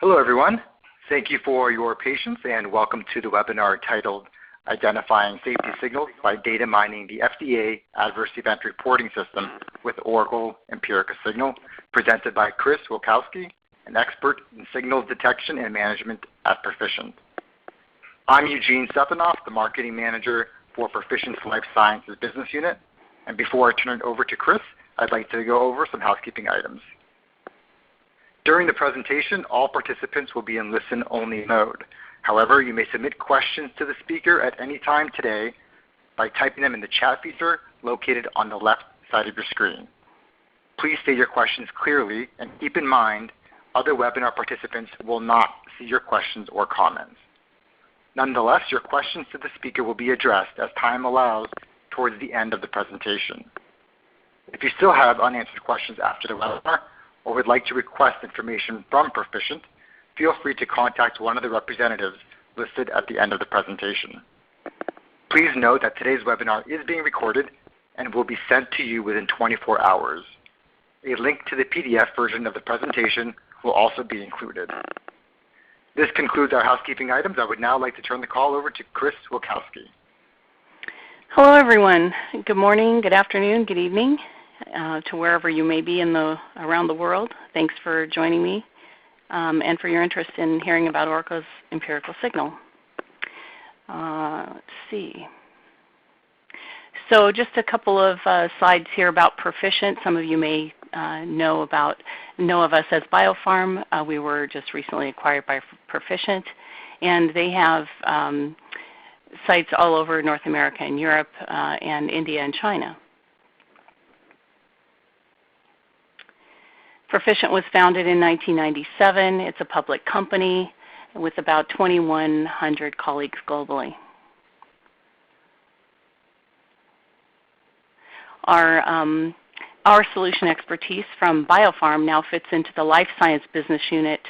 Hello everyone. Thank you for your patience and welcome to the webinar titled Identifying Safety Signals by Data Mining the FDA Adverse Event Reporting System with Oracle Empirica Signal, presented by Chris Wilkowski, an expert in signals detection and management at Perficient. I'm Eugene Stefanoff, the Marketing Manager for Perficient's Life Sciences Business Unit. And before I turn it over to Chris, I'd like to go over some housekeeping items. During the presentation, all participants will be in listen-only mode. However, you may submit questions to the speaker at any time today by typing them in the chat feature located on the left side of your screen. Please state your questions clearly and keep in mind other webinar participants will not see your questions or comments. Nonetheless, your questions to the speaker will be addressed as time allows towards the end of the presentation. If you still have unanswered questions after the webinar, or would like to request information from Perficient, feel free to contact one of the representatives listed at the end of the presentation. Please note that today's webinar is being recorded and will be sent to you within 24 hours. A link to the PDF version of the presentation will also be included. This concludes our housekeeping items. I would now like to turn the call over to Chris Wilkowski. Hello everyone. Good morning, good afternoon, good evening. To wherever you may be around the world. Thanks for joining me and for your interest in hearing about Oracle's empirical signal. Let's see. So just a couple of slides here about Perficient. Some of you may know of us as BioPharm. We were just recently acquired by Perficient, and they have sites all over North America and Europe and India and China. Perficient was founded in 1997. It's a public company with about 2,100 colleagues globally. Our solution expertise from BioPharm now fits into the Life Science Business Unit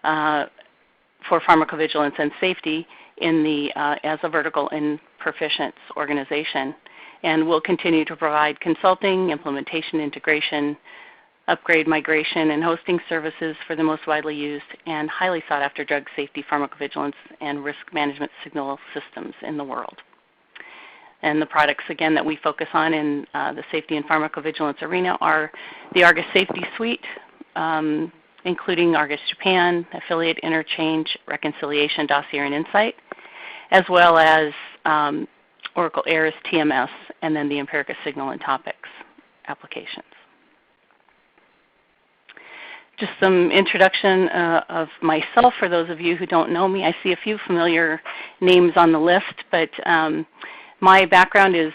for pharmacovigilance and safety as a vertical in Perficient's organization. And we'll continue to provide consulting, implementation, integration, upgrade, migration, and hosting services for the most widely used and highly sought after drug safety, pharmacovigilance, and risk management signal systems in the world. And the products, again, that we focus on in the safety and pharmacovigilance arena are the Argus Safety Suite, including Argus Japan, Affiliate Interchange, Reconciliation, Dossier, and Insight, as well as Oracle AIRS TMS, and then the Empirica Signal and Topics applications. Just some introduction of myself for those of you who don't know me. I see a few familiar names on the list, but my background is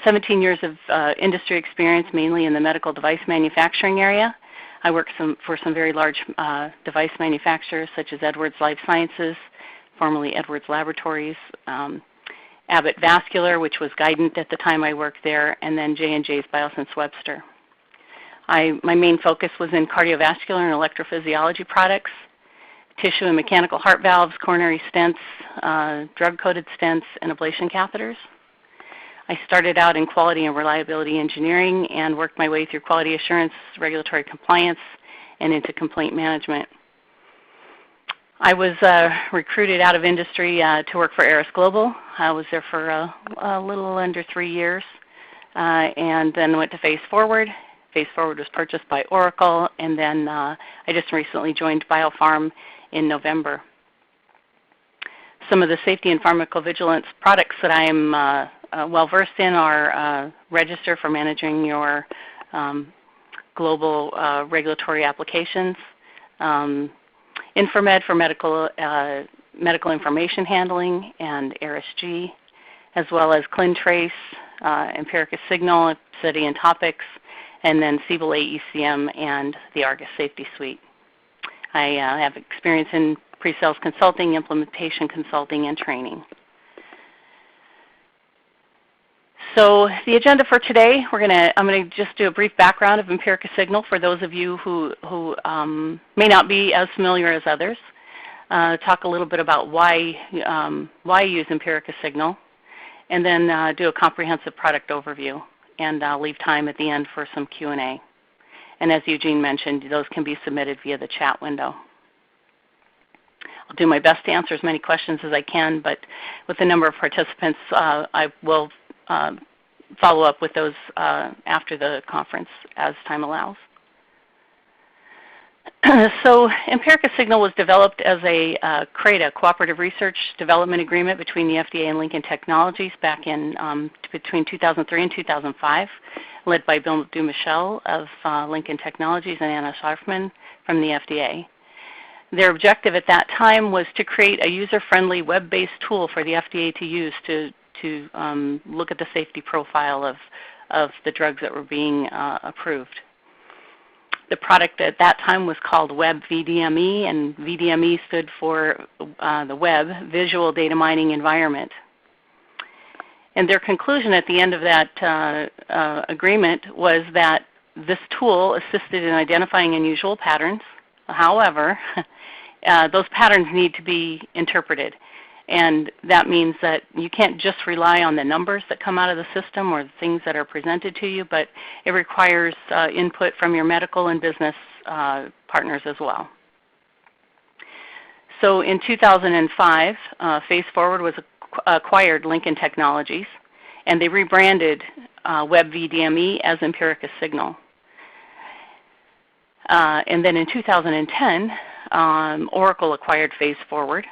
17 years of industry experience, mainly in the medical device manufacturing area. I work for some very large device manufacturers such as Edwards Life Sciences, formerly Edwards Laboratories, Abbott Vascular, which was Guidant at the time I worked there, and then J&J's Biosense Webster. My main focus was in cardiovascular and electrophysiology products, tissue and mechanical heart valves, coronary stents, drug-coated stents, and ablation catheters. I started out in quality and reliability engineering and worked my way through quality assurance, regulatory compliance, and into complaint management. I was recruited out of industry to work for AIRS Global. I was there for a little under 3 years and then went to Phase Forward. Phase Forward was purchased by Oracle, and then I just recently joined BioPharm in November. Some of the safety and pharmacovigilance products that I am well-versed in are Register for managing your global regulatory applications, Inframed for medical information handling, and AIRS-G, as well as ClinTrace, Empirica Signal, Obsidian Topics, and then Siebel AECM and the Argus Safety Suite. I have experience in pre-sales consulting, implementation consulting, and training. So the agenda for today, I'm going to just do a brief background of Empirica Signal for those of you who may not be as familiar as others. Talk a little bit about why use Empirica Signal, and then do a comprehensive product overview. And I'll leave time at the end for some Q&A. And as Eugene mentioned, those can be submitted via the chat window. I'll do my best to answer as many questions as I can, but with the number of participants, I will follow up with those after the conference as time allows. So Empirica Signal was developed as a CRADA, Cooperative Research Development Agreement between the FDA and Lincoln Technologies back in between 2003 and 2005, led by Bill Dumichel of Lincoln Technologies and Anna Scharfman from the FDA. Their objective at that time was to create a user-friendly web-based tool for the FDA to use to look at the safety profile of the drugs that were being approved. The product at that time was called WebVDME, and VDME stood for the Web Visual Data Mining Environment. And their conclusion at the end of that agreement was that this tool assisted in identifying unusual patterns. However, those patterns need to be interpreted. And that means that you can't just rely on the numbers that come out of the system or the things that are presented to you, but it requires input from your medical and business partners as well. So in 2005, FaceForward was acquired Lincoln Technologies, and they rebranded WebVDME as Empirica Signal. And then in 2010, Oracle acquired FaceForward,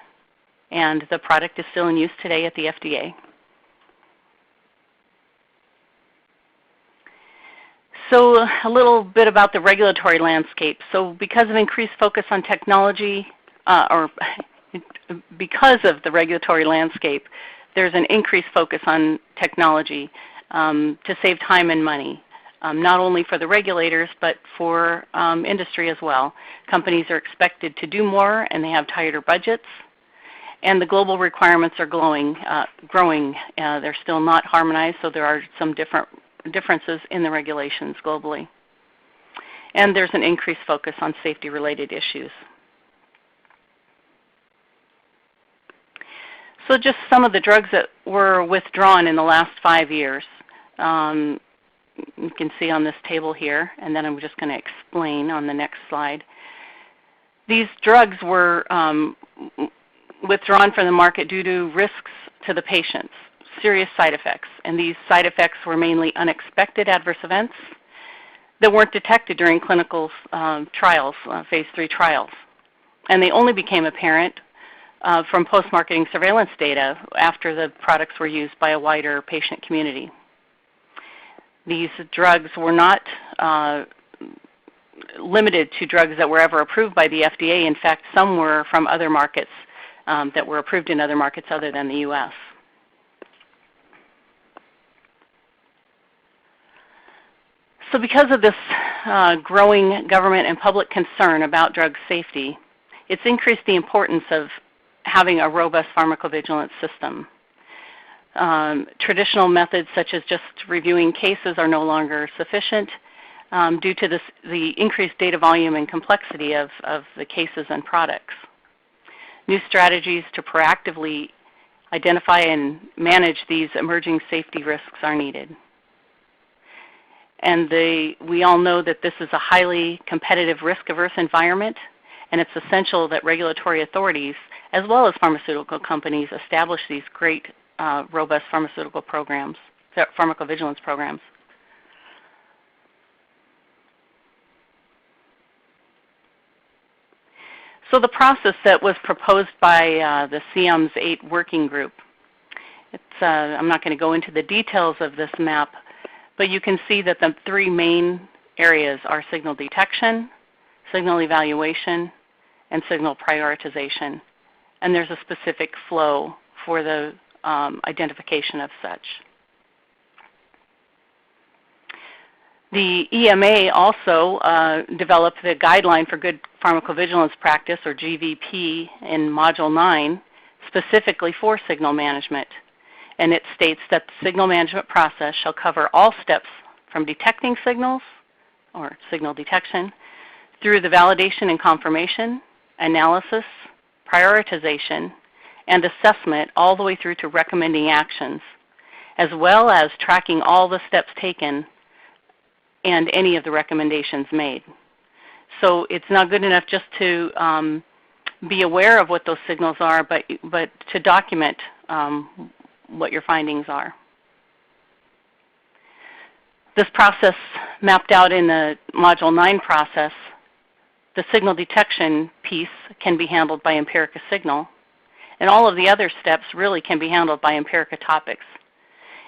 and the product is still in use today at the FDA. So a little bit about the regulatory landscape. So because of increased focus on technology, or because of the regulatory landscape, there's an increased focus on technology to save time and money, not only for the regulators, but for industry as well. Companies are expected to do more, and they have tighter budgets. And the global requirements are growing. They're still not harmonized, so there are some differences in the regulations globally. And there's an increased focus on safety-related issues. So just some of the drugs that were withdrawn in the last 5 years. You can see on this table here, and then I'm just going to explain on the next slide. These drugs were withdrawn from the market due to risks to the patients, serious side effects. And these side effects were mainly unexpected adverse events that weren't detected during clinical trials, phase 3 trials. And they only became apparent from post-marketing surveillance data after the products were used by a wider patient community. These drugs were not limited to drugs that were ever approved by the FDA. In fact, some were from other markets that were approved in other markets other than the U.S. So because of this growing government and public concern about drug safety, it's increased the importance of having a robust pharmacovigilance system. Traditional methods such as just reviewing cases are no longer sufficient due to the increased data volume and complexity of the cases and products. New strategies to proactively identify and manage these emerging safety risks are needed. And we all know that this is a highly competitive, risk-averse environment, and it's essential that regulatory authorities, as well as pharmaceutical companies, establish these great, robust pharmaceutical programs, pharmacovigilance programs. So the process that was proposed by the CIAMS 8 working group, I'm not going to go into the details of this map, but you can see that the 3 main areas are signal detection, signal evaluation, and signal prioritization. And there's a specific flow for the identification of such. The EMA also developed the Guideline for Good Pharmacovigilance Practice, or GVP, in Module 9, specifically for signal management. And it states that the signal management process shall cover all steps from detecting signals, or signal detection, through the validation and confirmation, analysis, prioritization, and assessment, all the way through to recommending actions, as well as tracking all the steps taken and any of the recommendations made. So it's not good enough just to be aware of what those signals are, but to document what your findings are. This process mapped out in the Module 9 process, the signal detection piece can be handled by Empirica Signal, and all of the other steps really can be handled by Empirica Topics.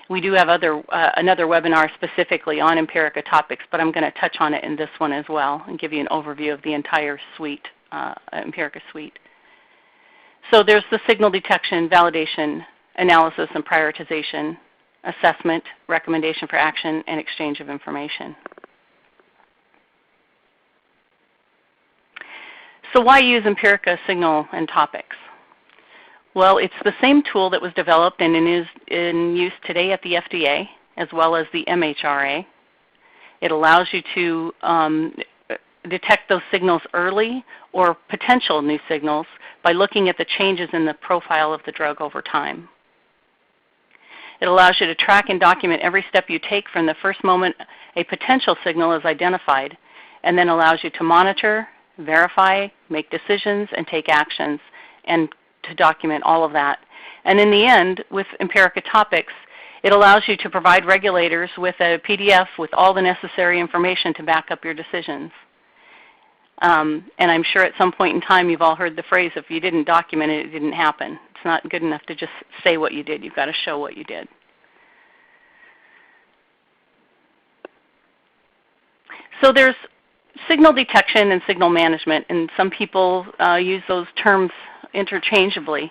We do have another webinar specifically on Empirica Topics, but I'm going to touch on it in this one as well and give you an overview of the entire suite, Empirica suite. So there's the signal detection, validation, analysis and prioritization, assessment, recommendation for action, and exchange of information. So why use Empirica Signal and Topics? Well, it's the same tool that was developed and is in use today at the FDA as well as the MHRA. It allows you to detect those signals early or potential new signals by looking at the changes in the profile of the drug over time. It allows you to track and document every step you take from the first moment a potential signal is identified, and then allows you to monitor, verify, make decisions, and take actions, and to document all of that. And in the end, with Empirica Topics, it allows you to provide regulators with a PDF with all the necessary information to back up your decisions. And I'm sure at some point in time you've all heard the phrase, if you didn't document it, it didn't happen. It's not good enough to just say what you did. You've got to show what you did. So there's signal detection and signal management, and some people use those terms interchangeably.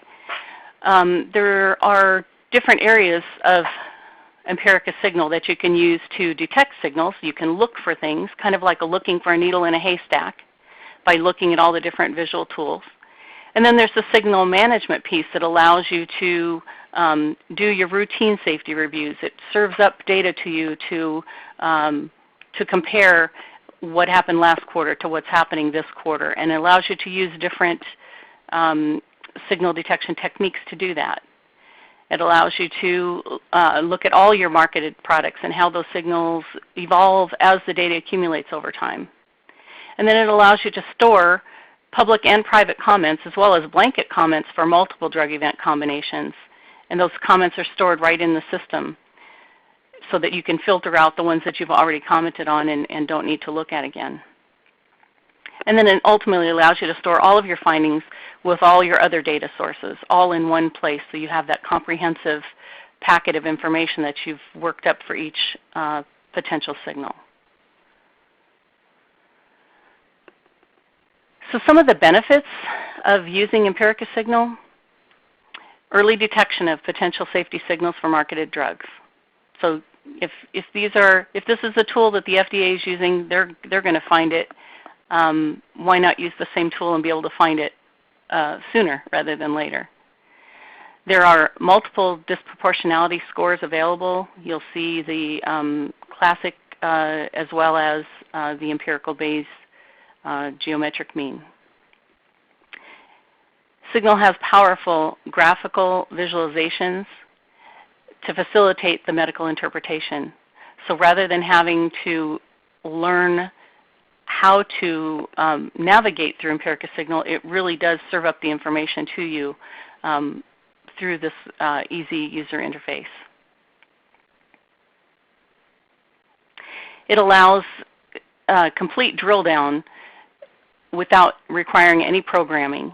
There are different areas of Empirica Signal that you can use to detect signals. You can look for things, kind of like looking for a needle in a haystack, by looking at all the different visual tools. And then there's the signal management piece that allows you to do your routine safety reviews. It serves up data to you to compare what happened last quarter to what's happening this quarter, and it allows you to use different signal detection techniques to do that. It allows you to look at all your marketed products and how those signals evolve as the data accumulates over time. And then it allows you to store public and private comments as well as blanket comments for multiple drug event combinations. And those comments are stored right in the system so that you can filter out the ones that you've already commented on and don't need to look at again. And then it ultimately allows you to store all of your findings with all your other data sources, all in one place, so you have that comprehensive packet of information that you've worked up for each potential signal. So some of the benefits of using Empirica Signal: early detection of potential safety signals for marketed drugs. So if this is a tool that the FDA is using, they're going to find it. Why not use the same tool and be able to find it sooner rather than later? There are multiple disproportionality scores available. You'll see the classic as well as the empirical Bayes geometric mean. Signal has powerful graphical visualizations to facilitate the medical interpretation. So rather than having to learn how to navigate through Empirica Signal, it really does serve up the information to you through this easy user interface. It allows complete drill down without requiring any programming.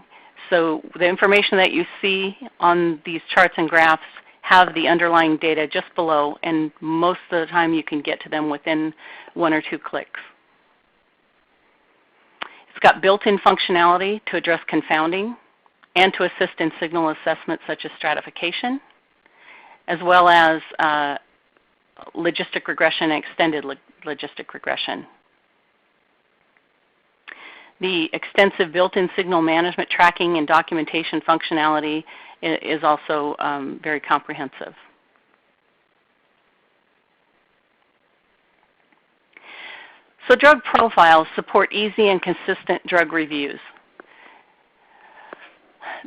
So the information that you see on these charts and graphs have the underlying data just below, and most of the time you can get to them within 1 or 2 clicks. It's got built-in functionality to address confounding and to assist in signal assessment such as stratification, as well as logistic regression and extended logistic regression. The extensive built-in signal management tracking and documentation functionality is also very comprehensive. So drug profiles support easy and consistent drug reviews.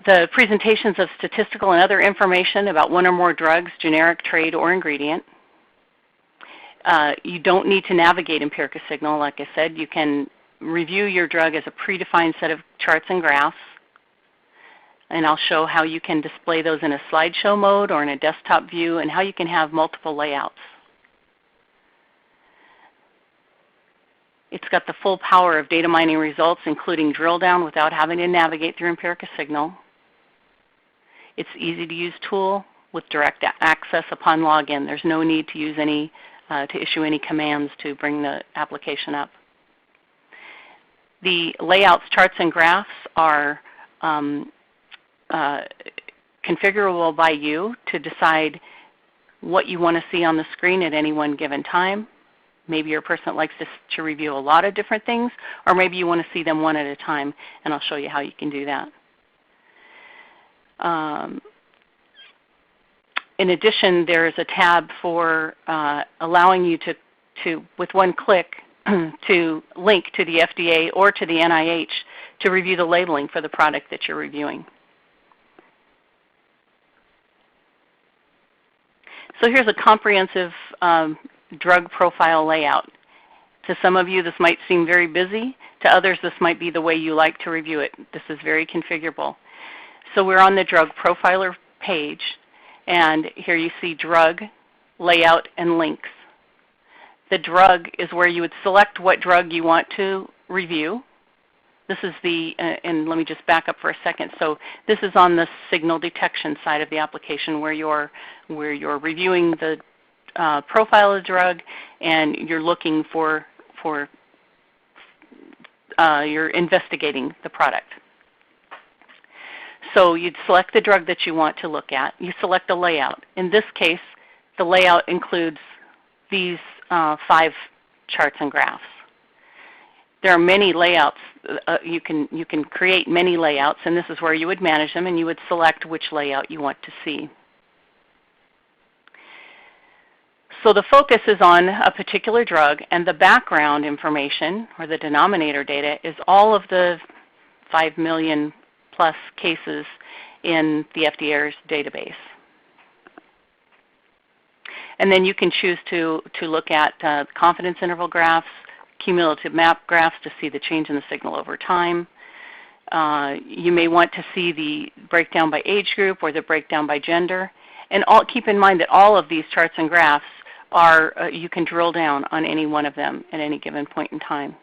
The presentations of statistical and other information about one or more drugs, generic, trade, or ingredient. You don't need to navigate Empirica Signal. Like I said, you can review your drug as a predefined set of charts and graphs. And I'll show how you can display those in a slideshow mode or in a desktop view, and how you can have multiple layouts. It's got the full power of data mining results, including drill down without having to navigate through Empirica Signal. It's an easy-to-use tool with direct access upon login. There's no need to use to issue any commands to bring the application up. The layouts, charts, and graphs are configurable by you to decide what you want to see on the screen at any one given time. Maybe you're a person that likes to review a lot of different things, or maybe you want to see them one at a time, and I'll show you how you can do that. In addition, there is a tab for allowing you to, with one click, to link to the FDA or to the NIH to review the labeling for the product that you're reviewing. So here's a comprehensive drug profile layout. To some of you, this might seem very busy. To others, this might be the way you like to review it. This is very configurable. So we're on the drug profiler page, and here you see drug, layout, and links. The drug is where you would select what drug you want to review. This is the, and let me just back up for a second. So this is on the signal detection side of the application where you're reviewing the profile of the drug, and you're looking for you're investigating the product. So you'd select the drug that you want to look at. You select a layout. In this case, the layout includes these 5 charts and graphs. There are many layouts. You can create many layouts, and this is where you would manage them, and you would select which layout you want to see. So the focus is on a particular drug, and the background information, or the denominator data, is all of the 5 million plus cases in the FDA's database. And then you can choose to look at confidence interval graphs, cumulative map graphs to see the change in the signal over time. You may want to see the breakdown by age group or the breakdown by gender. And keep in mind that all of these charts and graphs are, you can drill down on any one of them at any given point in time.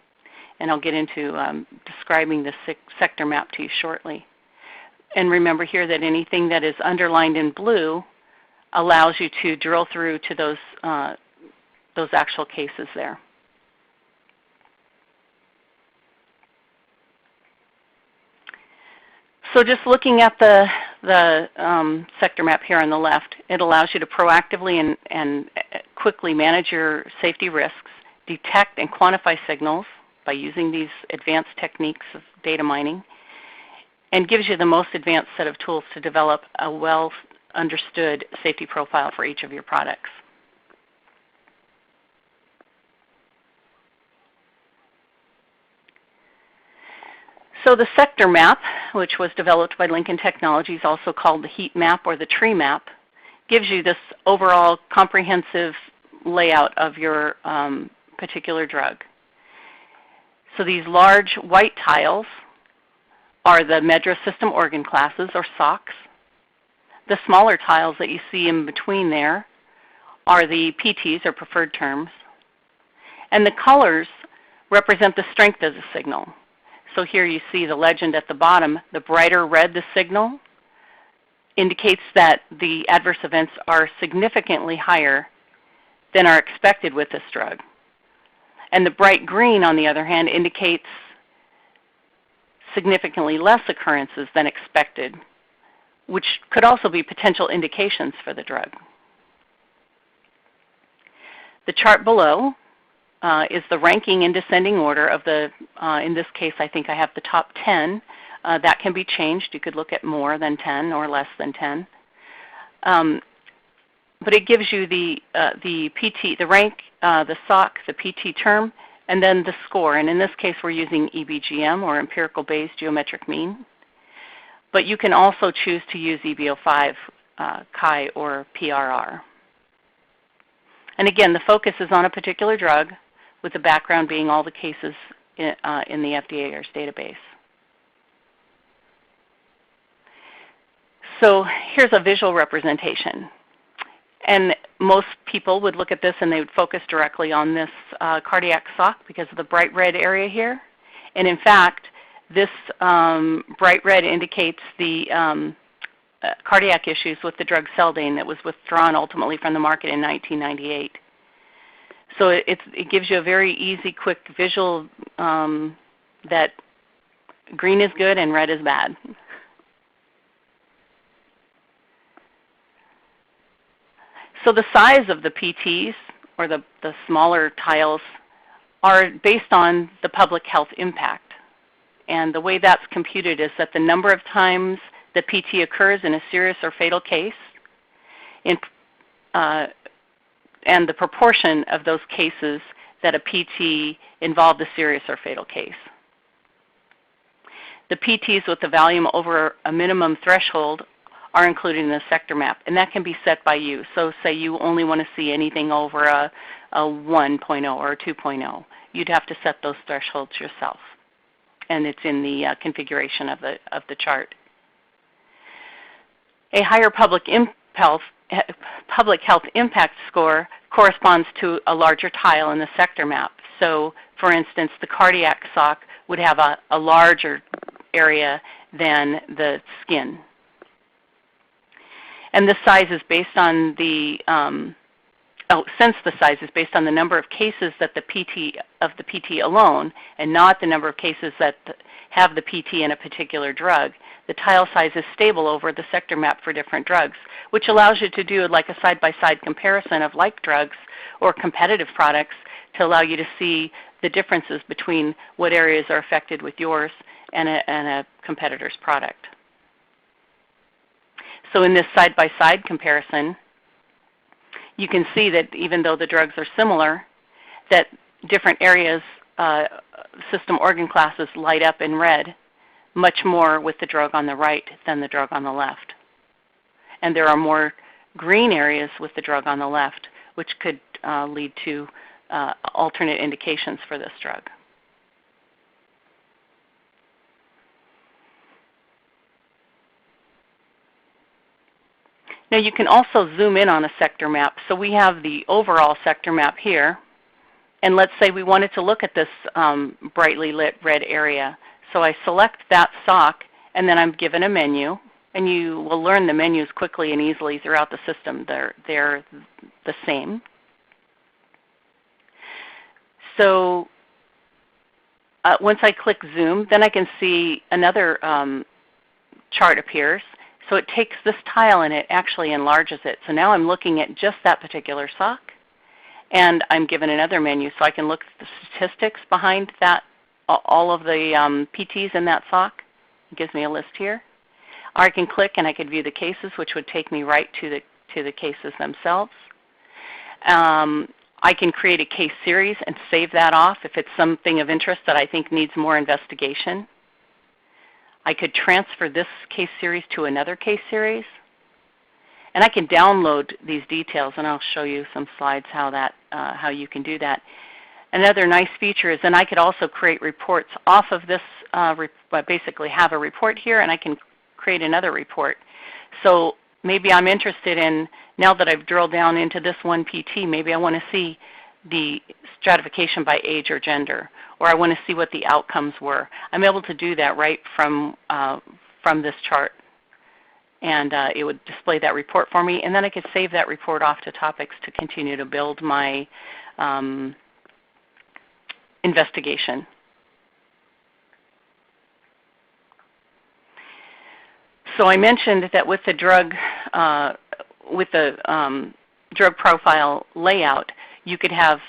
And I'll get into describing the sector map to you shortly. And remember here that anything that is underlined in blue allows you to drill through to those actual cases there. So just looking at the sector map here on the left, it allows you to proactively and quickly manage your safety risks, detect and quantify signals by using these advanced techniques of data mining, and gives you the most advanced set of tools to develop a well-understood safety profile for each of your products. So the sector map, which was developed by Lincoln Technologies, also called the heat map or the tree map, gives you this overall comprehensive layout of your particular drug. So these large white tiles are the MedDRA system organ classes, or SOCs. The smaller tiles that you see in between there are the PTs, or preferred terms. And the colors represent the strength of the signal. So here you see the legend at the bottom. The brighter red the signal indicates that the adverse events are significantly higher than are expected with this drug. And the bright green, on the other hand, indicates significantly less occurrences than expected, which could also be potential indications for the drug. The chart below is the ranking in descending order of the, in this case I think I have the top 10. That can be changed. You could look at more than 10 or less than 10. But it gives you the PT, the rank, the SOC, the PT term, and then the score. And in this case we're using EBGM, or empirical based geometric mean. But you can also choose to use EB05, chi, or PRR. And again, the focus is on a particular drug, with the background being all the cases in the FDA's database. So here's a visual representation. And most people would look at this and they would focus directly on this cardiac sock because of the bright red area here. And in fact, this bright red indicates the cardiac issues with the drug Seldane that was withdrawn ultimately from the market in 1998. So it gives you a very easy, quick visual that green is good and red is bad. So the size of the PTs, or the smaller tiles, are based on the public health impact. And the way that's computed is that the number of times the PT occurs in a serious or fatal case, and the proportion of those cases that a PT involved a serious or fatal case. The PTs with the volume over a minimum threshold are included in the sector map, and that can be set by you. So say you only want to see anything over a 1.0 or a 2.0. You'd have to set those thresholds yourself, and it's in the configuration of the chart. A higher public health impact score corresponds to a larger tile in the sector map. So for instance, the cardiac sock would have a larger area than the skin. And the size is based on the, since the size is based on the number of cases that the PT alone, and not the number of cases that have the PT in a particular drug, the tile size is stable over the sector map for different drugs, which allows you to do like a side-by-side comparison of like drugs or competitive products to allow you to see the differences between what areas are affected with yours and a competitor's product. So in this side-by-side comparison, you can see that even though the drugs are similar, that different areas, system organ classes light up in red much more with the drug on the right than the drug on the left. And there are more green areas with the drug on the left, which could lead to alternate indications for this drug. Now you can also zoom in on a sector map. So we have the overall sector map here. And let's say we wanted to look at this brightly lit red area. So I select that sock, and then I'm given a menu. And you will learn the menus quickly and easily throughout the system. They're the same. So once I click zoom, then I can see another chart appears. So it takes this tile and it actually enlarges it. So now I'm looking at just that particular sock, and I'm given another menu so I can look at the statistics behind that, all of the PTs in that sock. It gives me a list here. Or I can click and I could view the cases, which would take me right to the cases themselves. I can create a case series and save that off if it's something of interest that I think needs more investigation. I could transfer this case series to another case series. And I can download these details, and I'll show you some slides how you can do that. Another nice feature is then I could also create reports off of this, basically have a report here, and I can create another report. So maybe I'm interested in, now that I've drilled down into this one PT, maybe I want to see the stratification by age or gender, or I want to see what the outcomes were. I'm able to do that right from this chart. And it would display that report for me, and then I could save that report off to topics to continue to build my investigation. So I mentioned that with the drug drug profile layout, you could have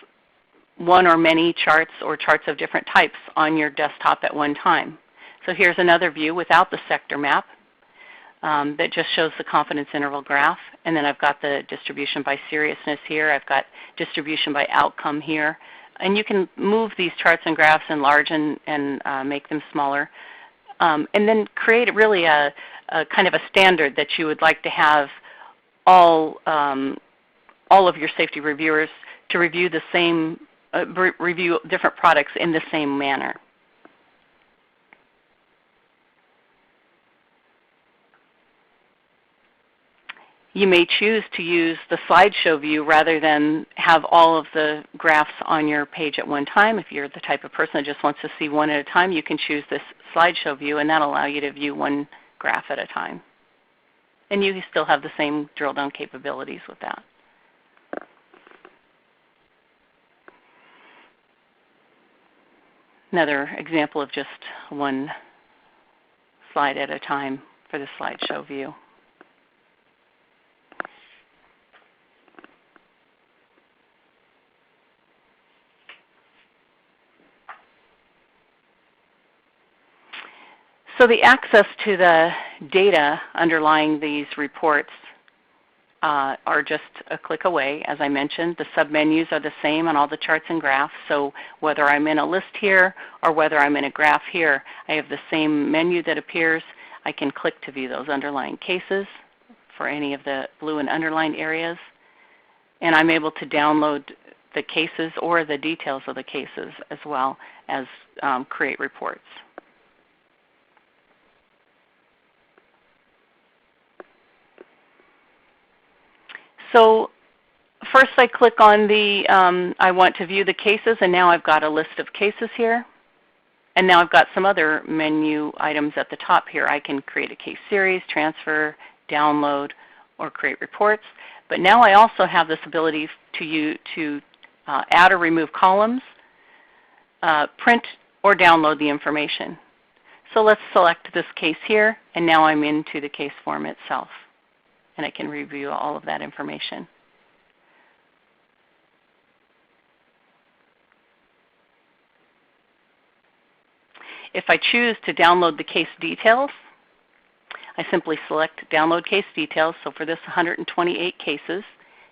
one or many charts or charts of different types on your desktop at one time. So here's another view without the sector map that just shows the confidence interval graph. And then I've got the distribution by seriousness here. I've got distribution by outcome here. And you can move these charts and graphs, enlarge and make them smaller. And then create really a kind of a standard that you would like to have all of your safety reviewers to review the same, review different products in the same manner. You may choose to use the slideshow view rather than have all of the graphs on your page at one time. If you're the type of person that just wants to see one at a time, you can choose this slideshow view, and that'll allow you to view one graph at a time. And you still have the same drill down capabilities with that. Another example of just one slide at a time for the slideshow view. So the access to the data underlying these reports are just a click away. As I mentioned, the submenus are the same on all the charts and graphs. So whether I'm in a list here or whether I'm in a graph here, I have the same menu that appears. I can click to view those underlying cases for any of the blue and underlined areas. And I'm able to download the cases or the details of the cases as well as create reports. So first I click on the, I want to view the cases, and now I've got a list of cases here. And now I've got some other menu items at the top here. I can create a case series, transfer, download, or create reports. But now I also have this ability to add or remove columns, print or download the information. So let's select this case here, and now I'm into the case form itself. And I can review all of that information. If I choose to download the case details, I simply select Download Case Details. So for this 128 cases,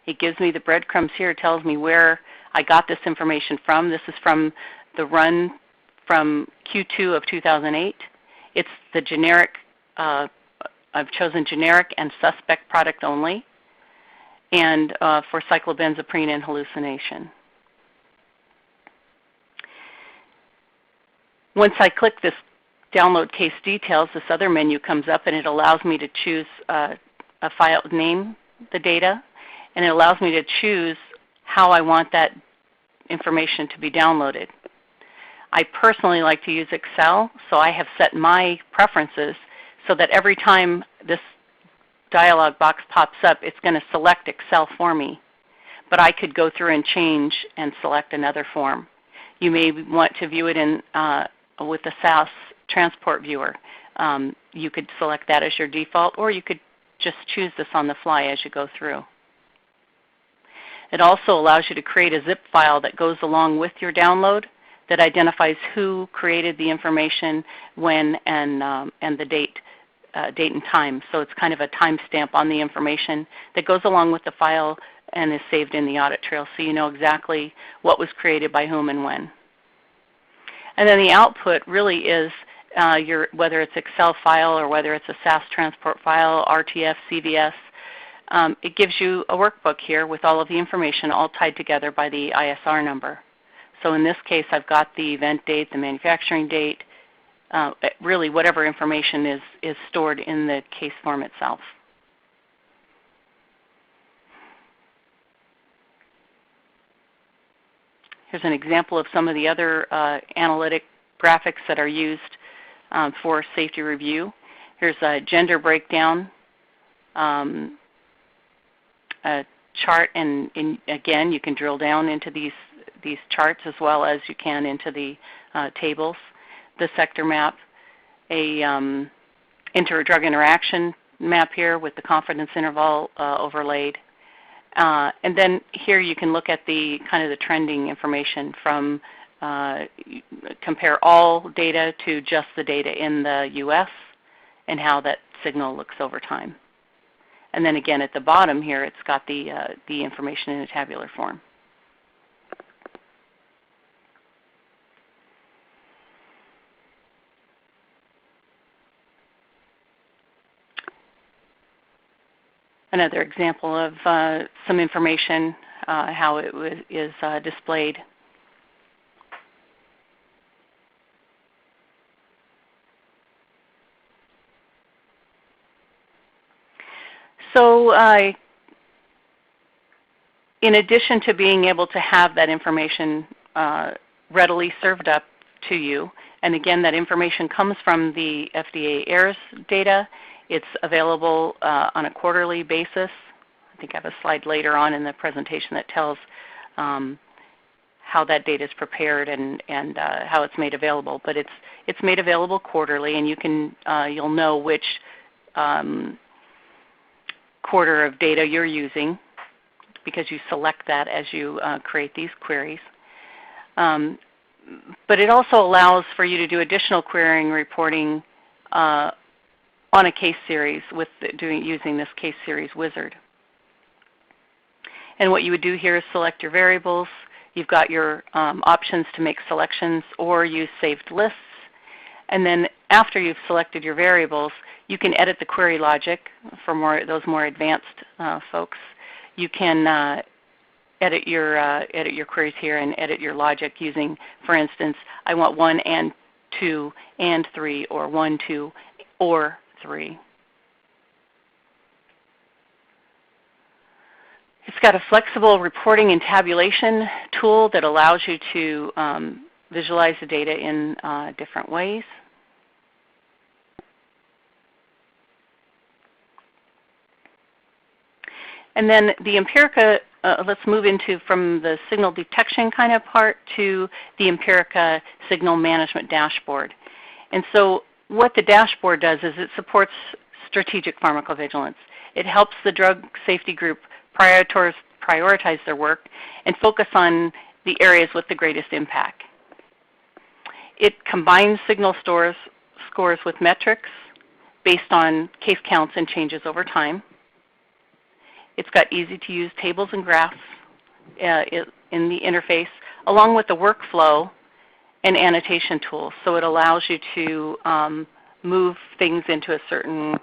it gives me the breadcrumbs here. It tells me where I got this information from. This is from the run from Q2 of 2008. It's the generic, I've chosen generic and suspect product only, and for cyclobenzaprine and hallucination. Once I click this Download Case Details, this other menu comes up, and it allows me to choose a file name, the data, and it allows me to choose how I want that information to be downloaded. I personally like to use Excel, so I have set my preferences so that every time this dialog box pops up, it's going to select Excel for me. But I could go through and change and select another form. You may want to view it in, with the SAS transport viewer. You could select that as your default, or you could just choose this on the fly as you go through. It also allows you to create a zip file that goes along with your download that identifies who created the information, when, and the date and time. So it's kind of a timestamp on the information that goes along with the file and is saved in the audit trail, so you know exactly what was created by whom and when. And then the output really is whether it's Excel file or whether it's a SAS transport file, RTF, CVS. It gives you a workbook here with all of the information all tied together by the ISR number. So in this case, I've got the event date, the manufacturing date, really whatever information is stored in the case form itself. Here's an example of some of the other analytic graphics that are used for safety review. Here's a gender breakdown a chart, and again, you can drill down into these charts as well as you can into the tables. The sector map, a inter-drug interaction map here with the confidence interval overlaid. And then here you can look at the kind of the trending information from compare all data to just the data in the US and how that signal looks over time. And then again at the bottom here, it's got the information in a tabular form. Another example of some information, how it is displayed. So in addition to being able to have that information readily served up to you, and again, that information comes from the FDA AERS data. It's available on a quarterly basis. I think I have a slide later on in the presentation that tells how that data is prepared and how it's made available. But it's made available quarterly, and you'll know which quarter of data you're using because you select that as you create these queries. But it also allows for you to do additional querying reporting on a case series using this case series wizard. And what you would do here is select your variables. You've got your options to make selections or use saved lists. And then after you've selected your variables, you can edit the query logic for those more advanced folks. You can edit your queries here and edit your logic using, for instance, I want 1 and 2 and 3, or 1, 2, or 3. It's got a flexible reporting and tabulation tool that allows you to visualize the data in different ways. And then the Empirica, let's move into from the signal detection kind of part to the Empirica signal management dashboard. And so what the dashboard does is it supports strategic pharmacovigilance. It helps the drug safety group prioritize their work and focus on the areas with the greatest impact. It combines signal scores with metrics based on case counts and changes over time. It's got easy-to-use tables and graphs in the interface, along with the workflow and annotation tools. So it allows you to move things into a certain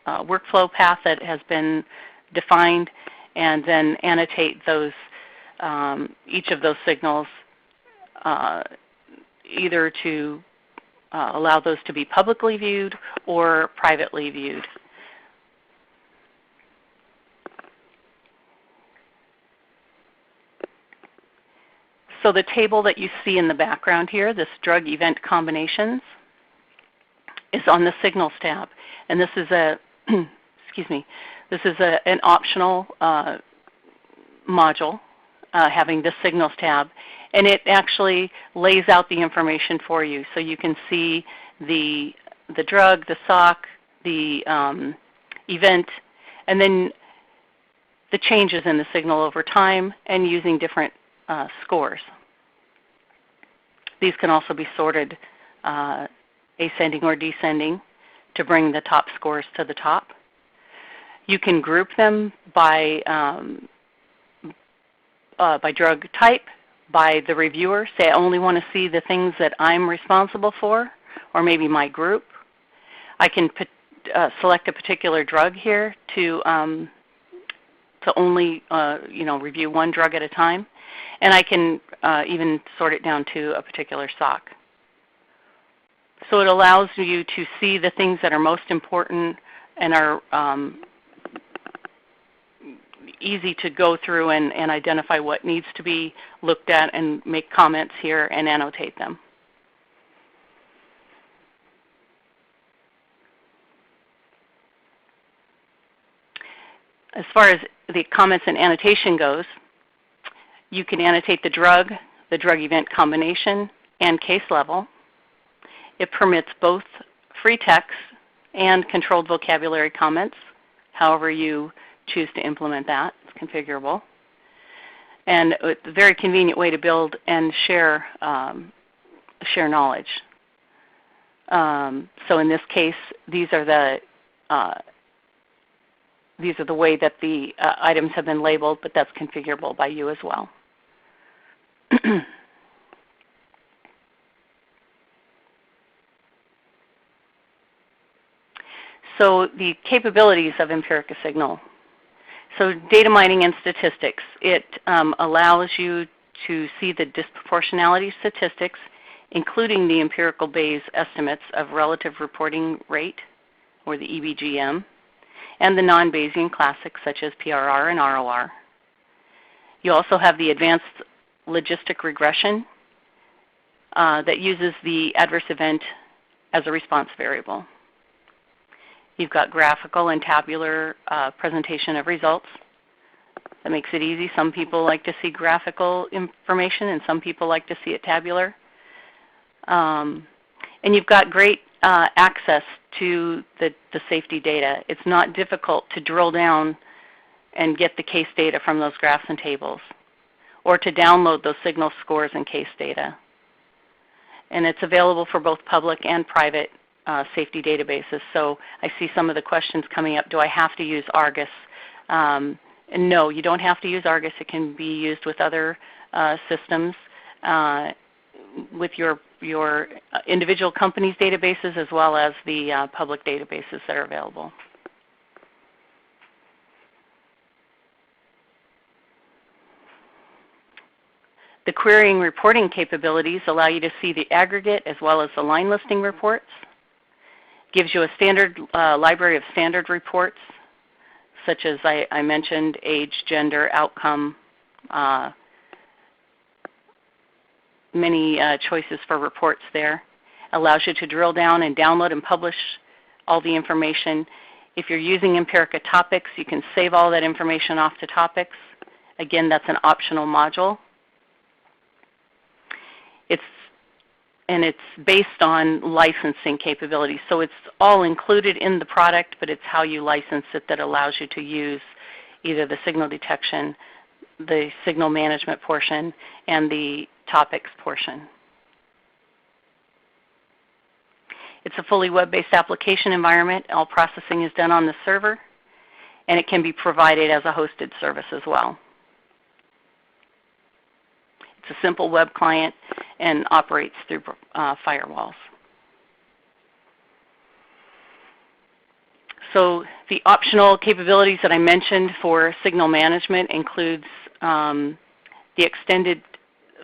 workflow path that has been defined, and then annotate those each of those signals either to allow those to be publicly viewed or privately viewed. So the table that you see in the background here, this drug event combinations, is on the Signals tab. And this is an optional module having the Signals tab. And it actually lays out the information for you. So you can see the drug, the SOC, the event, and then the changes in the signal over time and using different scores. These can also be sorted ascending or descending to bring the top scores to the top. You can group them by drug type, by the reviewer. Say I only want to see the things that I'm responsible for, or maybe my group. I can select a particular drug here to only review one drug at a time. And I can even sort it down to a particular SOC. So it allows you to see the things that are most important and are easy to go through and identify what needs to be looked at and make comments here and annotate them. As far as the comments and annotation goes, you can annotate the drug event combination, and case level. It permits both free text and controlled vocabulary comments, however you choose to implement that. It's configurable. And it's a very convenient way to build and share knowledge. So in this case, these are the way that the items have been labeled, but that's configurable by you as well. So the capabilities of Empirica Signal. So data mining and statistics. It allows you to see the disproportionality statistics, including the empirical Bayes estimates of relative reporting rate, or the EBGM. and the non-Bayesian classics such as PRR and ROR. You also have the advanced logistic regression that uses the adverse event as a response variable. You've got graphical and tabular presentation of results. That makes it easy. Some people like to see graphical information and some people like to see it tabular. And you've got great access to the safety data. It's not difficult to drill down and get the case data from those graphs and tables, or to download those signal scores and case data. And it's available for both public and private safety databases. So I see some of the questions coming up. Do I have to use Argus? No, you don't have to use Argus. It can be used with other systems, with your individual company's databases as well as the public databases that are available. The querying reporting capabilities allow you to see the aggregate as well as the line listing reports. Gives you a standard library of standard reports, such as I mentioned, age, gender, outcome, many choices for reports there. Allows you to drill down and download and publish all the information. If you're using Empirica Topics, you can save all that information off to Topics. Again, that's an optional module. It's based on licensing capabilities. So it's all included in the product, but it's how you license it that allows you to use either the signal detection, the signal management portion, and the topics portion. It's a fully web-based application environment. All processing is done on the server, and it can be provided as a hosted service as well. It's a simple web client and operates through firewalls. So the optional capabilities that I mentioned for signal management includes the extended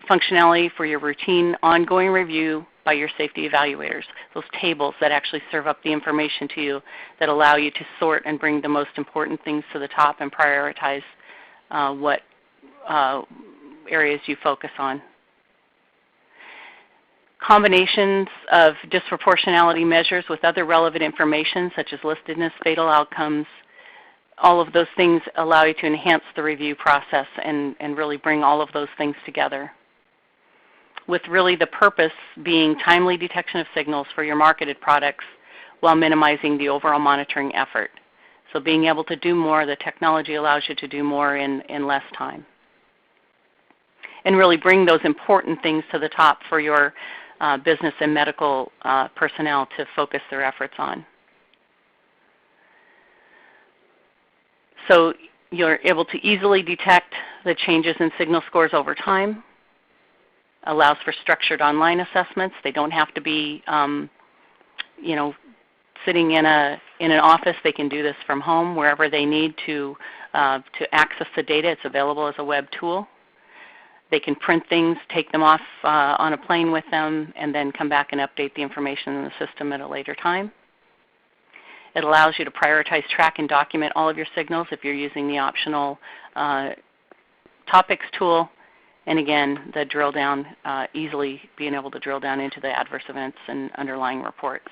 functionality for your routine ongoing review by your safety evaluators, those tables that actually serve up the information to you that allow you to sort and bring the most important things to the top and prioritize what areas you focus on. Combinations of disproportionality measures with other relevant information such as listedness, fatal outcomes, all of those things allow you to enhance the review process and really bring all of those things together, with really the purpose being timely detection of signals for your marketed products while minimizing the overall monitoring effort. So being able to do more, the technology allows you to do more in less time. And really bring those important things to the top for your business and medical personnel to focus their efforts on. So you're able to easily detect the changes in signal scores over time. Allows for structured online assessments. They don't have to be, sitting in an office. They can do this from home wherever they need to access the data. It's available as a web tool. They can print things, take them off on a plane with them, and then come back and update the information in the system at a later time. It allows you to prioritize, track, and document all of your signals if you're using the optional topics tool. And again, the drill down, easily being able to drill down into the adverse events and underlying reports.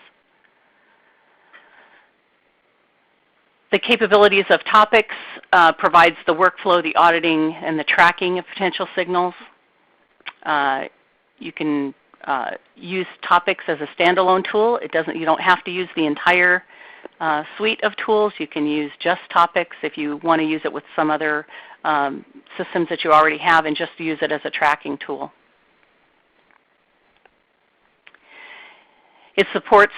The capabilities of Topics provides the workflow, the auditing, and the tracking of potential signals. You can use Topics as a standalone tool. You don't have to use the entire suite of tools. You can use just Topics if you want to use it with some other systems that you already have and just use it as a tracking tool. It supports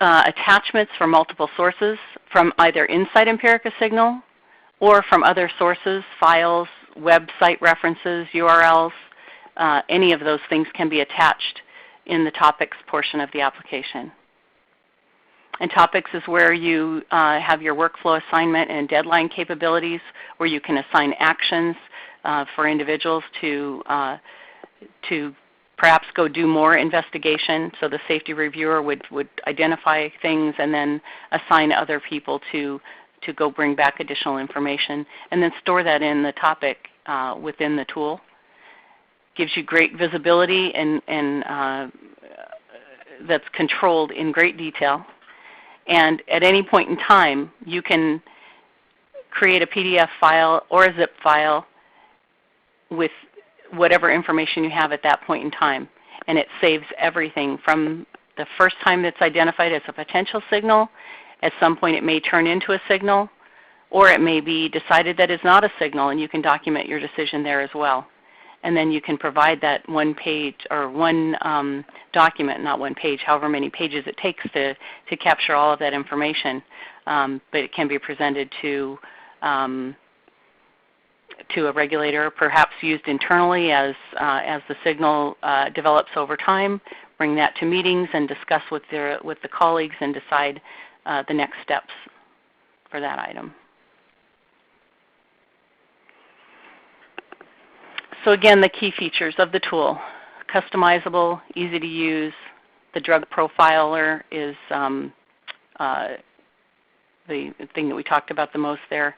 attachments from multiple sources from either inside Empirica Signal or from other sources, files, website references, URLs. Any of those things can be attached in the Topics portion of the application. And Topics is where you have your workflow assignment and deadline capabilities, where you can assign actions for individuals to perhaps go do more investigation. So the safety reviewer would identify things and then assign other people to to go bring back additional information, and then store that in the topic within the tool. Gives you great visibility and that's controlled in great detail. And at any point in time, you can create a PDF file or a zip file with whatever information you have at that point in time. And it saves everything from the first time it's identified as a potential signal. At some point it may turn into a signal, or it may be decided that it's not a signal, and you can document your decision there as well. And then you can provide that one page or one document, not one page, however many pages it takes to capture all of that information. But it can be presented to a regulator, perhaps used internally as the signal develops over time. Bring that to meetings and discuss with the colleagues and decide the next steps for that item. So again, the key features of the tool: customizable, easy to use. The drug profiler is the thing that we talked about the most there,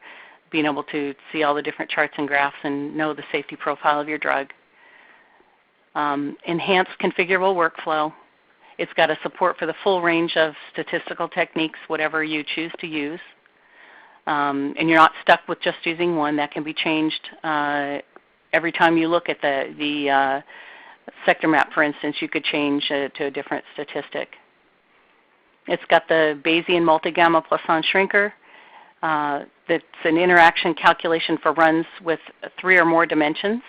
being able to see all the different charts and graphs and know the safety profile of your drug. Enhanced configurable workflow. It's got a support for the full range of statistical techniques, whatever you choose to use. And you're not stuck with just using one. That can be changed every time you look at the sector map, for instance. You could change to a different statistic. It's got the Bayesian multi-gamma Poisson shrinker. That's an interaction calculation for runs with 3 or more dimensions.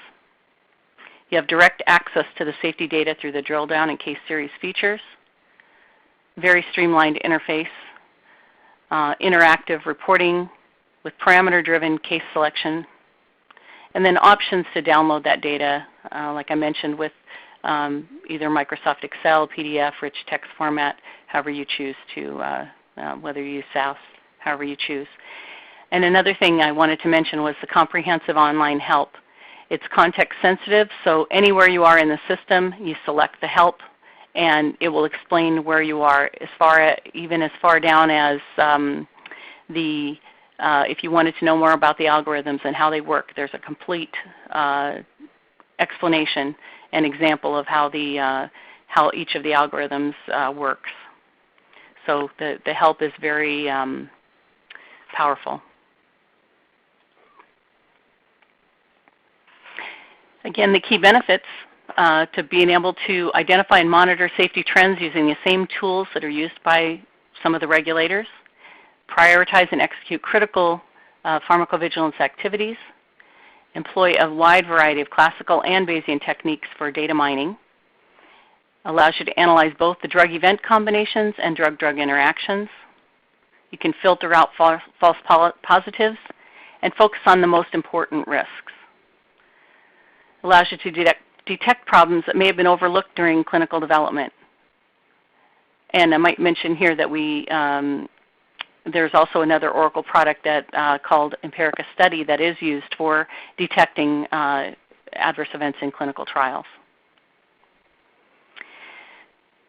You have direct access to the safety data through the drill down and case series features. Very streamlined interface. Interactive reporting with parameter-driven case selection. And then options to download that data, like I mentioned, with either Microsoft Excel, PDF, rich text format, however you choose to, whether you use SAS, however you choose. And another thing I wanted to mention was the comprehensive online help. It's context sensitive, so anywhere you are in the system, you select the help, and it will explain where you are, even as far down as if you wanted to know more about the algorithms and how they work. There's a complete explanation and example of how each of the algorithms works. So the help is very powerful. Again, the key benefits to being able to identify and monitor safety trends using the same tools that are used by some of the regulators, prioritize and execute critical pharmacovigilance activities, employ a wide variety of classical and Bayesian techniques for data mining, allows you to analyze both the drug event combinations and drug-drug interactions. You can filter out false positives and focus on the most important risks. Allows you to detect problems that may have been overlooked during clinical development. And I might mention here that there's also another Oracle product that called Empirica Study that is used for detecting adverse events in clinical trials.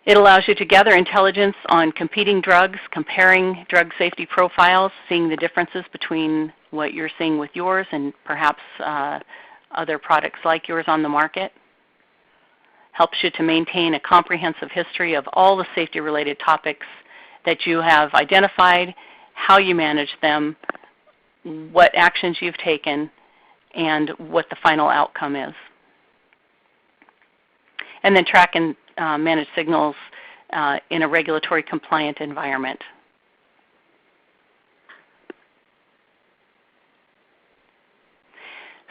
It allows you to gather intelligence on competing drugs, comparing drug safety profiles, seeing the differences between what you're seeing with yours and perhaps other products like yours on the market. Helps you to maintain a comprehensive history of all the safety-related topics that you have identified, how you manage them, what actions you've taken, and what the final outcome is. And then track and manage signals in a regulatory compliant environment.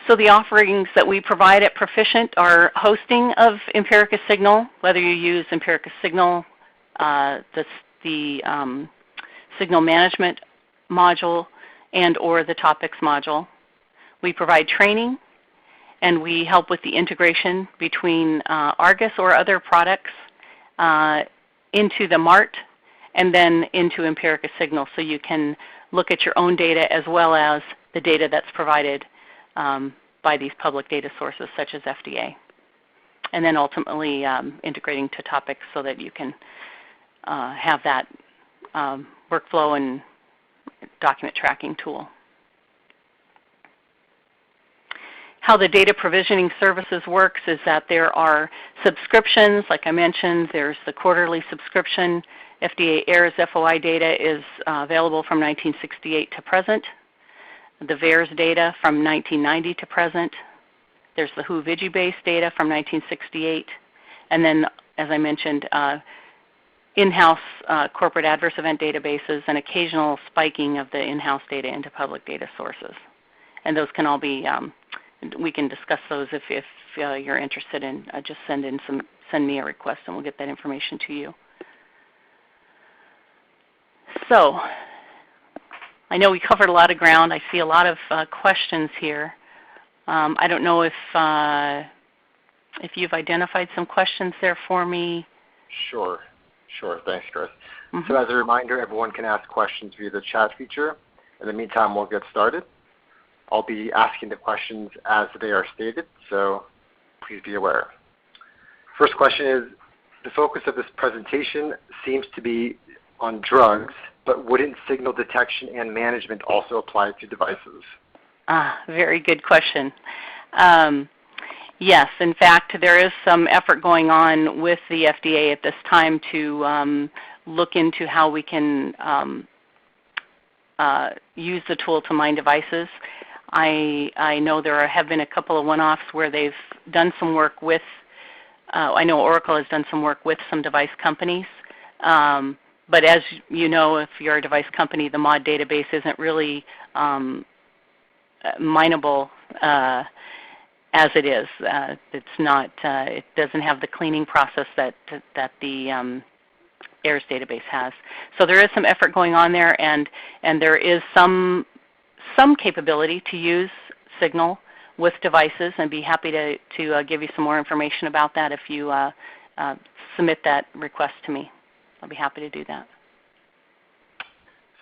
So the offerings that we provide at Proficient are hosting of Empirica Signal, whether you use Empirica Signal, the Signal Management module, and or the Topics module. We provide training, and we help with the integration between Argus or other products into the MART and then into Empirica Signal, so you can look at your own data as well as the data that's provided by these public data sources such as FDA. And then ultimately integrating to Topics so that you can have that workflow and document tracking tool. How the data provisioning services works is that there are subscriptions. Like I mentioned, there's the quarterly subscription. FDA AERS FOI data is available from 1968 to present. The VAERS data from 1990 to present. There's the WHO VigiBase data from 1968. And then, as I mentioned, in-house corporate adverse event databases and occasional spiking of the in-house data into public data sources. And those can all be, we can discuss those if you're interested in. Just send me a request and we'll get that information to you. So, I know we covered a lot of ground. I see a lot of questions here. I don't know if you've identified some questions there for me. Sure. Thanks, Chris. So as a reminder, everyone can ask questions via the chat feature. In the meantime, we'll get started. I'll be asking the questions as they are stated, so please be aware. First question is, the focus of this presentation seems to be on drugs, but wouldn't signal detection and management also apply to devices? Very good question. Yes, in fact, there is some effort going on with the FDA at this time to look into how we can use the tool to mine devices. I know there have been a couple of one-offs where they've done some work with, I know Oracle has done some work with some device companies. But as you know, if you're a device company, the MAUDE database isn't really mineable as it is. It's not. It doesn't have the cleaning process that the AERS database has. So there is some effort going on there, and there is some capability to use Signal with devices, and be happy to give you some more information about that if you submit that request to me. I'll be happy to do that.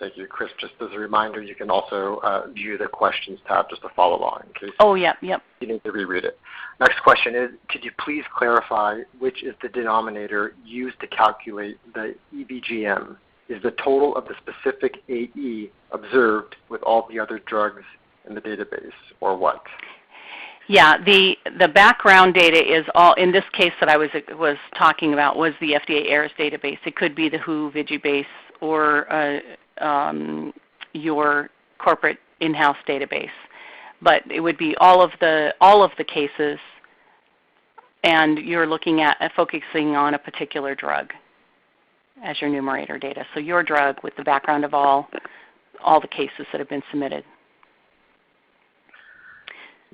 Thank you, Chris. Just as a reminder, you can also view the questions tab just to follow along in case you need to reread it. Next question is, could you please clarify which is the denominator used to calculate the EBGM? Is the total of the specific AE observed with all the other drugs in the database, or what? Yeah, the background data is all, in this case that I was talking about, was the FDA AERS database. It could be the WHO VigiBase or your corporate in-house database. But it would be all of the cases, and you're looking at focusing on a particular drug as your numerator data. So your drug with the background of all the cases that have been submitted.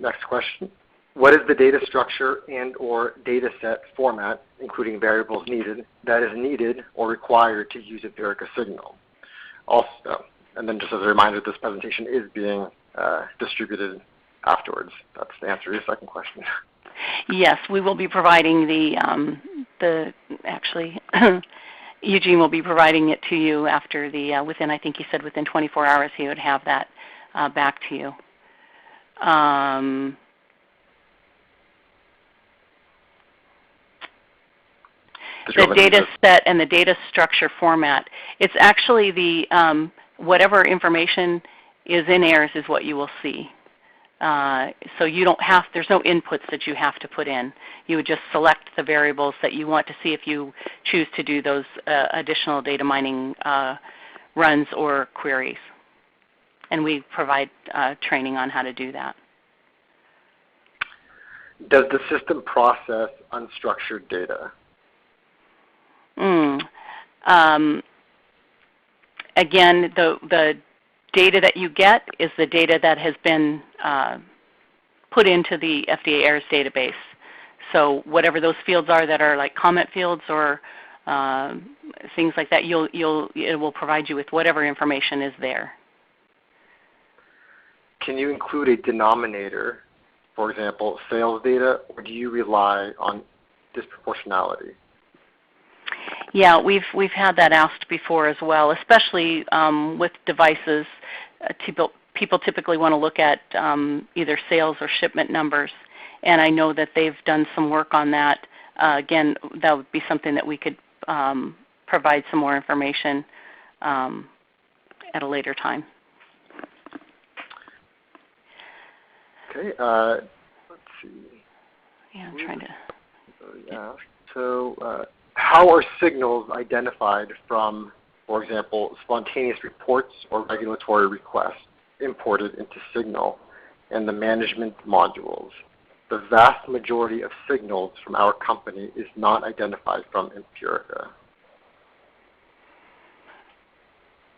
Next question. What is the data structure and or data set format, including variables needed, that is needed or required to use a Vertica signal? Also, and then just as a reminder, this presentation is being distributed afterwards. That's the answer to your second question. Yes, we will be providing actually, Eugene will be providing it to you after within, I think he said within 24 hours he would have that back to you. The data set and the data structure format. It's actually the whatever information is in AERS is what you will see. So you don't have, there's no inputs that you have to put in. You would just select the variables that you want to see if you choose to do those additional data mining runs or queries. And we provide training on how to do that. Does the system process unstructured data? Again, the data that you get is the data that has been put into the FDA AERS database. So whatever those fields are that are like comment fields or things like that, it will provide you with whatever information is there. Can you include a denominator, for example, sales data, or do you rely on disproportionality? Yeah, we've had that asked before as well, especially with devices. People typically want to look at either sales or shipment numbers, and I know that they've done some work on that. Again, that would be something that we could provide some more information at a later time Okay, let's see. Yeah, I'm trying to. Yeah. So how are signals identified from, for example, spontaneous reports or regulatory requests imported into Signal and the management modules? The vast majority of signals from our company is not identified from Empirica.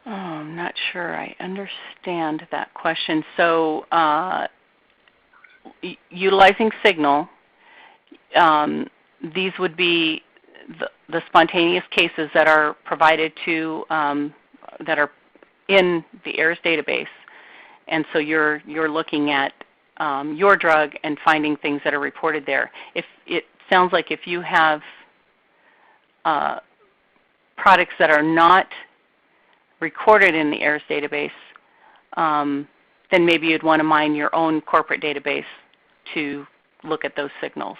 Oh, I'm not sure I understand that question. So utilizing Signal, these would be the spontaneous cases that are provided to, that are in the AERS database. And so you're looking at your drug and finding things that are reported there. If it sounds like if you have products that are not recorded in the AERS database, then maybe you'd want to mine your own corporate database to look at those signals.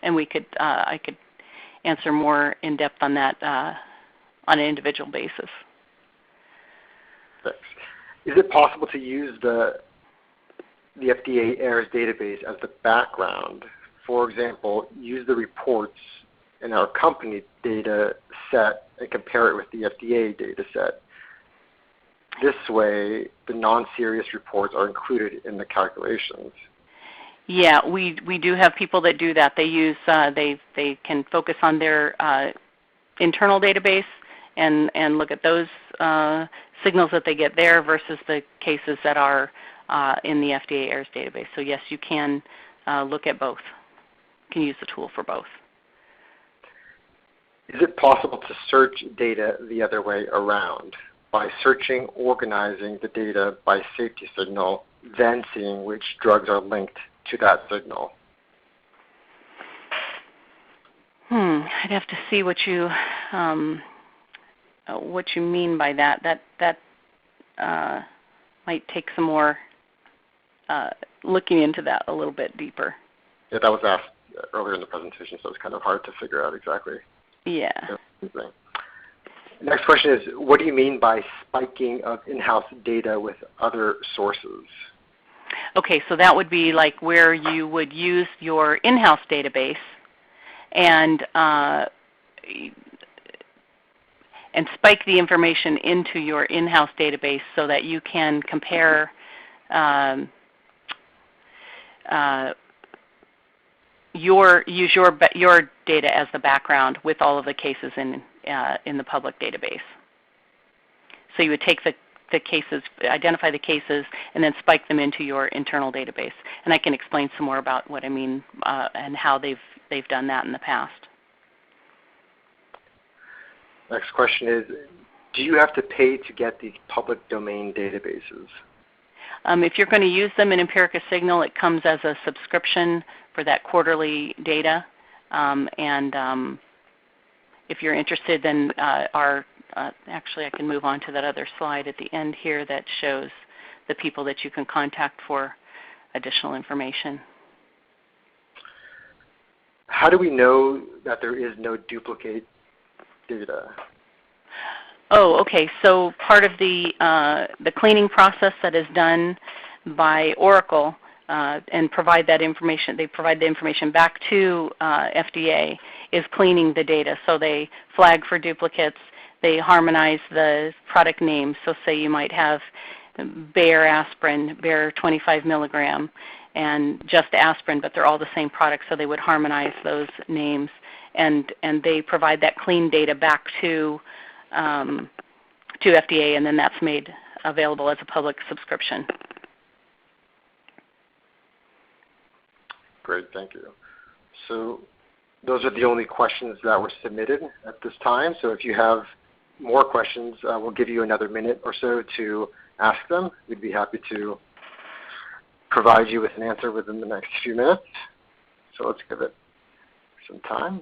And we could, I could answer more in depth on that on an individual basis. Thanks. Is it possible to use the FDA AERS database as the background? For example, use the reports in our company data set and compare it with the FDA data set. This way, the non-serious reports are included in the calculations. Yeah, we do have people that do that. They use they can focus on their internal database and look at those signals that they get there versus the cases that are in the FDA AERS database. So yes, you can look at both. You can use the tool for both. Is it possible to search data the other way around by searching, organizing the data by safety signal, then seeing which drugs are linked to that signal? I'd have to see what you mean by that. That might take some more looking into that a little bit deeper. Yeah, that was asked earlier in the presentation, so it's kind of hard to figure out exactly. Yeah. Next question is, what do you mean by spiking of in-house data with other sources? Okay, so that would be like where you would use your in-house database and spike the information into your in-house database so that you can compare use your data as the background with all of the cases in the public database. So you would take the cases, identify the cases, and then spike them into your internal database. And I can explain some more about what I mean and how they've done that in the past. Next question is, do you have to pay to get these public domain databases? If you're going to use them in Empirica Signal, it comes as a subscription for that quarterly data. If you're interested, then actually I can move on to that other slide at the end here that shows the people that you can contact for additional information. How do we know that there is no duplicate data? Oh, okay. So part of the cleaning process that is done by Oracle and provide that information, they provide the information back to FDA, is cleaning the data. So they flag for duplicates. They harmonize the product names. So say you might have Bayer aspirin, Bayer 25 milligram, and just aspirin, but they're all the same product. So they would harmonize those names, and they provide that clean data back to FDA, and then that's made available as a public subscription. Great, thank you. So those are the only questions that were submitted at this time. So if you have more questions, we'll give you another minute or so to ask them. We'd be happy to provide you with an answer within the next few minutes. So let's give it some time.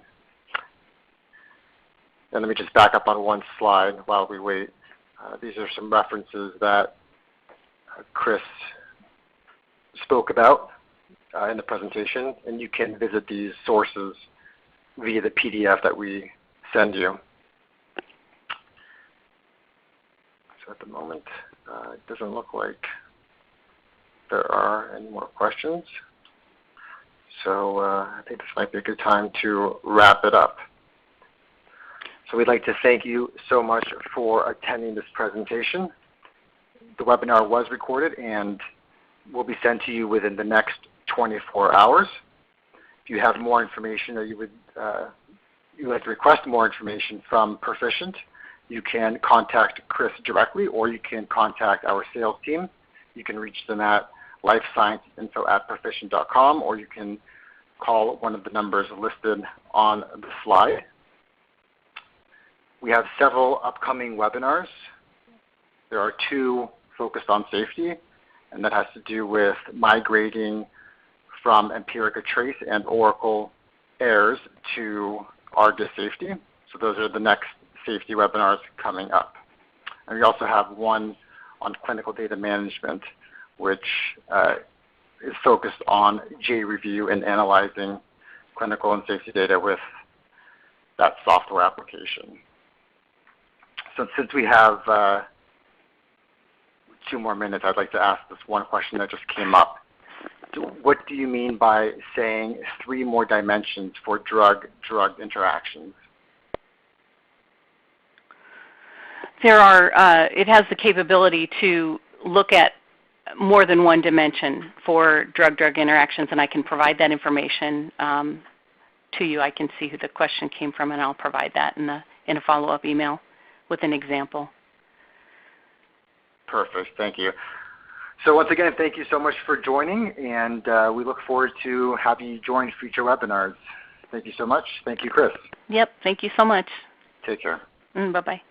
And let me just back up on one slide while we wait. These are some references that Chris spoke about in the presentation, and you can visit these sources via the PDF that we send you. So at the moment, it doesn't look like there are any more questions. So I think this might be a good time to wrap it up. So we'd like to thank you so much for attending this presentation. The webinar was recorded and will be sent to you within the next 24 hours. If you have more information or you'd like to request more information from Perficient, you can contact Chris directly, or you can contact our sales team. You can reach them at lifescienceinfo@perficient.com, or you can call one of the numbers listed on the slide. We have several upcoming webinars. There are 2 focused on safety, and that has to do with migrating from Empirica Trace and Oracle Airs to ARGUS Safety. So those are the next safety webinars coming up. And we also have one on clinical data management, which is focused on J-Review and analyzing clinical and safety data with that software application. So since we have 2 more minutes, I'd like to ask this one question that just came up. What do you mean by saying 3 more dimensions for drug-drug interactions? There are, it has the capability to look at more than one dimension for drug-drug interactions, and I can provide that information to you. I can see who the question came from, and I'll provide that in a follow-up email with an example. Perfect. Thank you. So once again, thank you so much for joining, and we look forward to having you join future webinars. Thank you so much. Thank you, Chris. Yep. Thank you so much. Take care. Bye-bye. Bye-bye.